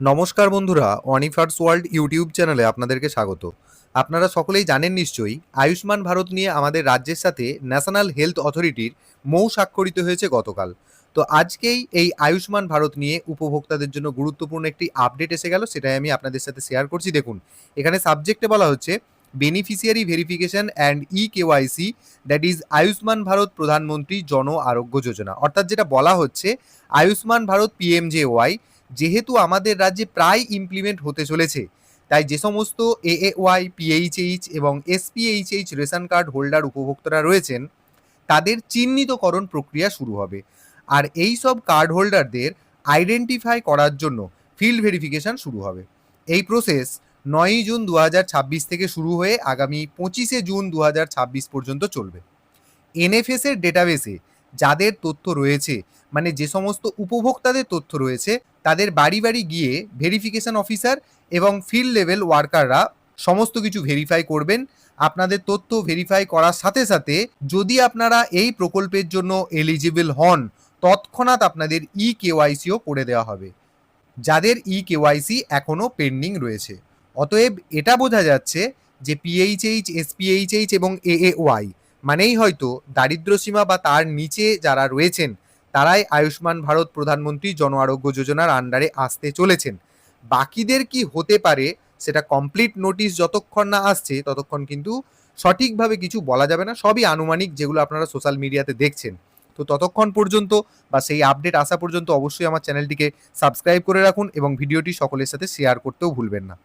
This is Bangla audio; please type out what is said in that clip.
নমস্কার বন্ধুরা, অনিফার্স ওয়ার্ল্ড ইউটিউব চ্যানেলে আপনাদেরকে স্বাগত। আপনারা সকলেই জানেন নিশ্চয়ই, আয়ুষ্মান ভারত নিয়ে আমাদের রাজ্যের সাথে ন্যাশনাল হেলথ অথরিটির মৌ স্বাক্ষরিত হয়েছে গতকাল। তো আজকেই এই আয়ুষ্মান ভারত নিয়ে উপভোক্তাদের জন্য গুরুত্বপূর্ণ একটি আপডেট এসে গেল, সেটাই আমি আপনাদের সাথে শেয়ার করছি। দেখুন, এখানে সাবজেক্টে বলা হচ্ছে beneficiary verification and KYC, that is Ayushman Bharat প্রধানমন্ত্রী জন আরোগ্য যোজনা। অর্থাৎ যেটা বলা হচ্ছে, আয়ুষ্মান ভারত পিএমজেওয়াই যেহেতু আমাদের রাজ্যে প্রায় ইমপ্লিমেন্ট হতে চলেছে, তাই যে সমস্ত এএওয়াই, পিএইচএইচ এবং এসপিএইচএইচ রেশন কার্ড হোল্ডার উপভোক্তারা রয়েছেন, তাদের চিহ্নিতকরণ প্রক্রিয়া শুরু হবে। আর এই সব কার্ড হোল্ডারদের আইডেন্টিফাই করার জন্য ফিল্ড ভেরিফিকেশন শুরু হবে। এই প্রসেস 9 জুন 2026 থেকে শুরু হয়ে আগামী 25 জুন 2026 পর্যন্ত চলবে। এনএফএস এর ডেটাবেসে যাদের তথ্য রয়েছে, মানে যে সমস্ত উপভোক্তাদের তথ্য রয়েছে, তাদের বাড়ি বাড়ি গিয়ে ভেরিফিকেশন অফিসার এবং ফিল্ড লেভেল ওয়ার্কাররা সমস্ত কিছু ভেরিফাই করবেন। আপনাদের তথ্য ভেরিফাই করার সাথে সাথে যদি আপনারা এই প্রকল্পের জন্য এলিজিবল হন, তৎক্ষণাৎ আপনাদের কেওয়াইসিও করে দেওয়া হবে, যাদের কেওয়াইসি এখনও পেন্ডিং রয়েছে। অতএব এটা বোঝা যাচ্ছে যে পিএইচএইচ, এসপিএইচএইচ এবং এএওয়াই মানেই হয়তো দারিদ্র্যসীমা বা তার নিচে যারা রয়েছেন, তারাই আয়ুষ্মান ভারত প্রধানমন্ত্রী জন আরোগ্য যোজনার আন্ডারে আসতে চলেছেন। বাকিদের কি হতে পারে সেটা কমপ্লিট নোটিশ যতক্ষণ না আসছে ততক্ষণ কিন্তু সঠিকভাবে কিছু বলা যাবে না। সবই আনুমানিক, যেগুলো আপনারা সোশ্যাল মিডিয়াতে দেখছেন। তো ততক্ষণ পর্যন্ত বা সেই আপডেট আসা পর্যন্ত অবশ্যই আমার চ্যানেলটিকে সাবস্ক্রাইব করে রাখুন এবং ভিডিওটি সকলের সাথে শেয়ার করতেও ভুলবেন না।